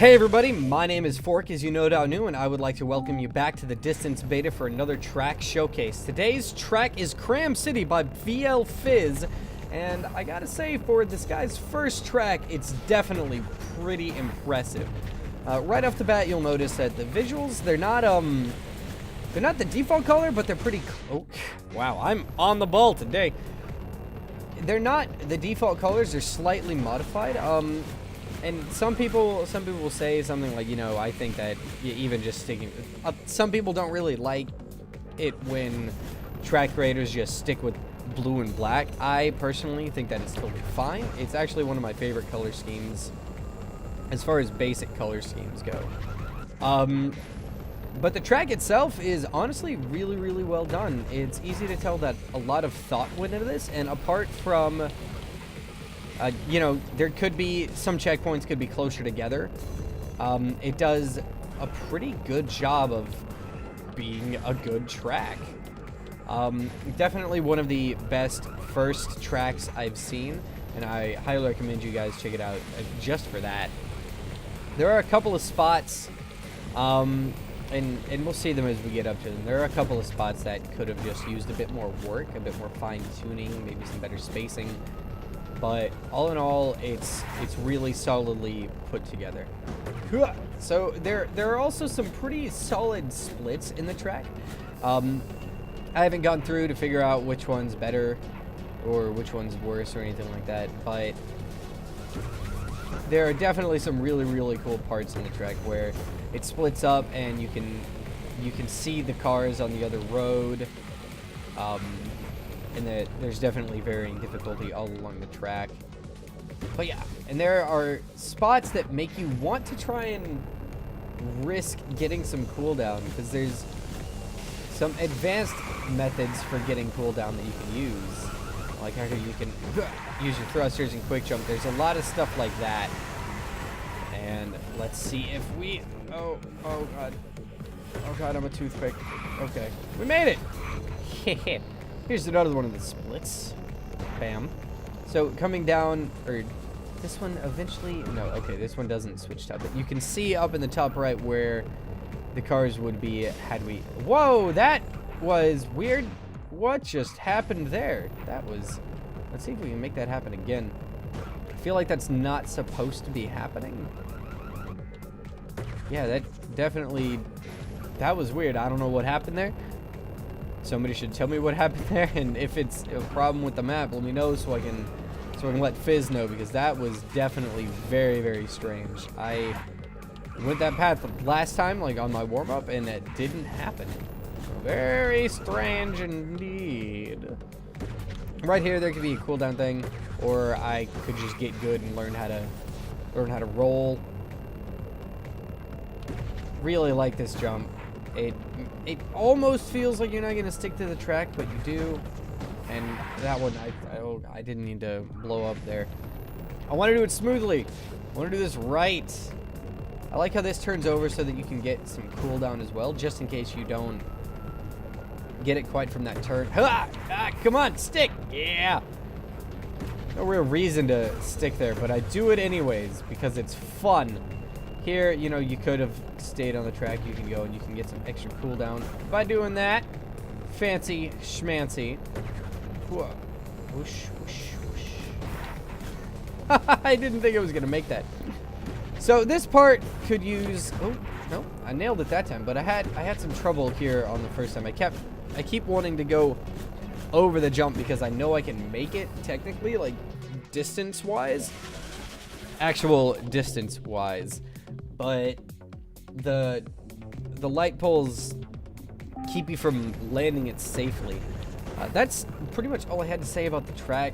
Hey everybody, my name is Fork, as you no doubt knew, and I would like to welcome you back to the Distance Beta for another track showcase. Today's track is Cram City by Fizz, and I gotta say, for this guy's first track, it's definitely pretty impressive. Right off the bat, you'll notice that the visuals, they're not the default color, but they're pretty, oh, wow, I'm on the ball today. They're not the default colors, they're slightly modified, and some people will say something like, you know, I think that even just sticking, some people don't really like it when track creators just stick with blue and black. I personally think that it's totally fine. It's actually one of my favorite color schemes as far as basic color schemes go. But the track itself is honestly really, really well done. It's easy to tell that a lot of thought went into this, and apart from you know, there could be some checkpoints could be closer together. It does a pretty good job of being a good track. Definitely one of the best first tracks I've seen, and I highly recommend you guys check it out just for that. There are a couple of spots, and we'll see them as we get up to them. There are a couple of spots that could have just used a bit more work, a bit more fine-tuning, maybe some better spacing. But all in all, it's really solidly put together. So there are also some pretty solid splits in the track. I haven't gone through to figure out which one's better or which one's worse or anything like that, but there are definitely some really, really cool parts in the track where it splits up and you can see the cars on the other road. And that there's definitely varying difficulty all along the track. But yeah, and there are spots that make you want to try and risk getting some cooldown, because there's some advanced methods for getting cooldown that you can use. Like how you can use your thrusters and quick jump. There's a lot of stuff like that. And let's see if we... Oh god. Oh god, I'm a toothpick. Okay. We made it! Here's another one of the splits. Bam. So coming down, or this one eventually, no, okay, this one doesn't switch top. But you can see up in the top right where the cars would be had we, whoa, that was weird. What just happened there? That was, let's see if we can make that happen again. I feel like that's not supposed to be happening. Yeah, that definitely, that was weird. I don't know what happened there. Somebody should tell me what happened there, and if it's a problem with the map, let me know so I can let Fizz know, because that was definitely very, very strange. I went that path last time, like on my warm-up, and it didn't happen. Very strange indeed. Right here, there could be a cooldown thing, or I could just get good and learn how to roll. Really like this jump. It almost feels like you're not gonna stick to the track, but you do. And that one, I didn't need to blow up there. I want to do it smoothly. I want to do this right. I like how this turns over so that you can get some cooldown as well, just in case you don't get it quite from that turn. Come on, stick! Yeah. No real reason to stick there, but I do it anyways because it's fun. Here, you know, you could have stayed on the track. You can go and you can get some extra cooldown by doing that. Fancy schmancy. Whoa. Whoosh, whoosh, whoosh. I didn't think I was going to make that. So this part could use... Oh, no. I nailed it that time, but I had some trouble here on the first time. I keep wanting to go over the jump because I know I can make it technically, like distance-wise. Actual distance-wise. But the light poles keep you from landing it safely. That's pretty much all I had to say about the track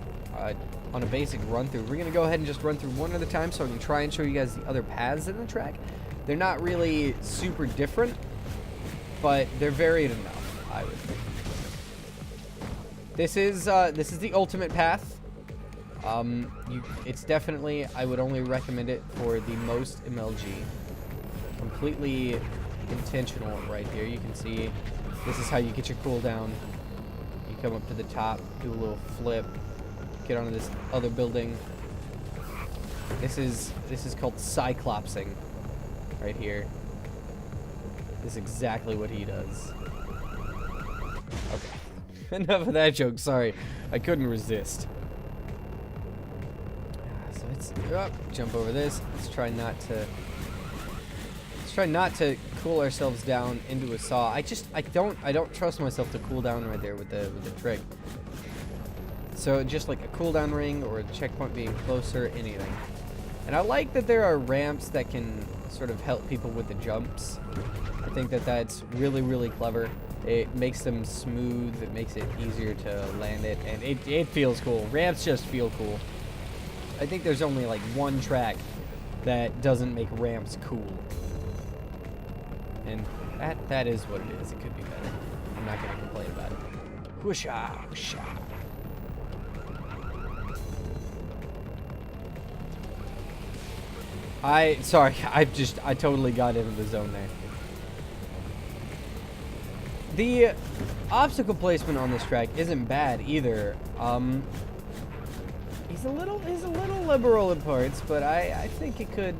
on a basic run through. We're gonna go ahead and just run through one at a time so I can try and show you guys the other paths in the track. They're not really super different, but they're varied enough, I would think. This is the ultimate path. It's definitely, I would only recommend it for the most MLG. Completely intentional right here. You can see this is how you get your cooldown. You come up to the top, do a little flip, get onto this other building. This is called cyclopsing. right here. This is exactly what he does. Okay. Enough of that joke. Sorry. I couldn't resist. So let's jump over this. Let's try not to cool ourselves down into a saw. I don't trust myself to cool down right there with the trick. So just like a cooldown ring or a checkpoint being closer, anything. And I like that there are ramps that can sort of help people with the jumps. I think that that's really, really clever. It makes them smooth. It makes it easier to land it, and it feels cool. Ramps just feel cool. I think there's only like one track that doesn't make ramps cool. And that is what it is. It could be better. I'm not going to complain about it. Whoosha, whoosha. Sorry, I totally got into the zone there. The obstacle placement on this track isn't bad either. He's a little liberal in parts, but I think it could.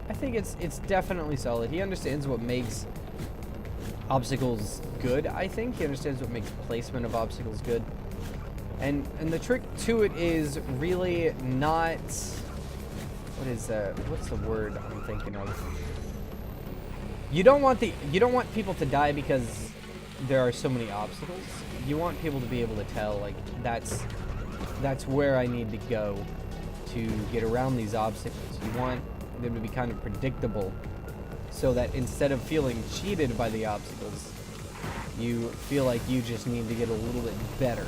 I think it's definitely solid. He understands what makes obstacles good. I think he understands what makes placement of obstacles good. And the trick to it is really not. What's the word I'm thinking of? You don't want people to die because there are so many obstacles. You want people to be able to tell, like, that's where I need to go to get around these obstacles. You want them to be kind of predictable so that instead of feeling cheated by the obstacles, you feel like you just need to get a little bit better.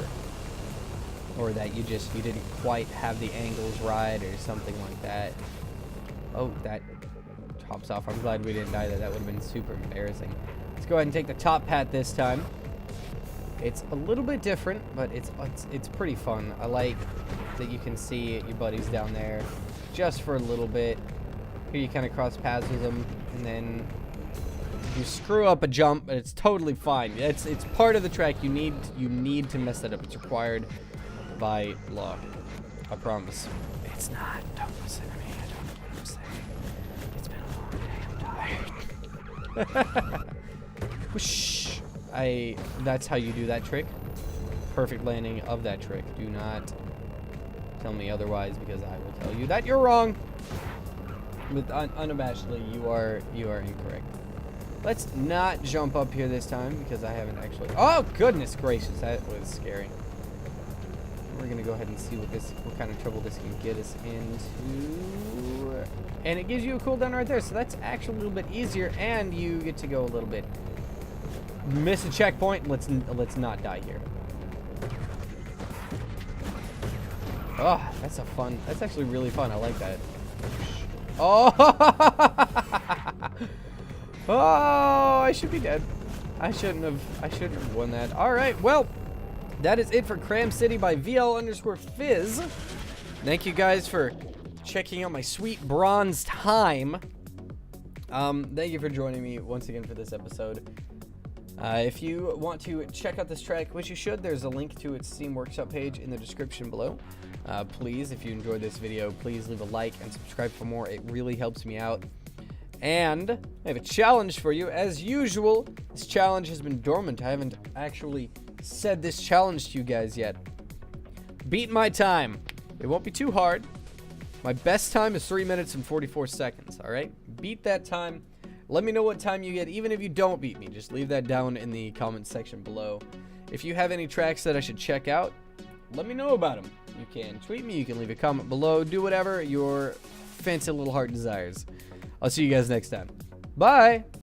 Or that you didn't quite have the angles right or something like that. Oh, that hops off. I'm glad we didn't die there. That would have been super embarrassing. Let's go ahead and take the top path this time. It's a little bit different, but it's pretty fun. I like that you can see your buddies down there just for a little bit. Here you kind of cross paths with them, and then you screw up a jump, but it's totally fine. It's part of the track. You need to mess that up. It's required by law. I promise. It's not. Don't listen to me. I don't know what I'm saying. It's been a long day. I'm tired. Whoosh. That's how you do that trick. Perfect landing of that trick. Do not tell me otherwise, because I will tell you that you're wrong. With unabashedly, you are incorrect. Let's not jump up here this time, because I haven't actually. Oh goodness gracious, that was scary. We're gonna go ahead and see what kind of trouble this can get us into. And it gives you a cooldown right there, so that's actually a little bit easier, and you get to go a little bit. Miss a checkpoint. Let's not die here. Oh, that's actually really fun. I like that. Oh, oh, I should be dead. I shouldn't have won that. All right, well. That is it for Cram City by VL_Fizz. Thank you guys for checking out my sweet bronze time. Thank you for joining me once again for this episode. If you want to check out this track, which you should, there's a link to its Steam Workshop page in the description below. Please, if you enjoyed this video, please leave a like and subscribe for more. It really helps me out. And I have a challenge for you. As usual, this challenge has been dormant. I haven't actually said this challenge to you guys yet. Beat my time. It won't be too hard. My best time is 3 minutes and 44 seconds. All right, beat that time. Let me know what time you get. Even if you don't beat me, just leave that down in the comment section below. If you have any tracks that I should check out, let me know about them. You can tweet me, you can leave a comment below, do whatever your fancy little heart desires. I'll see you guys next time. Bye.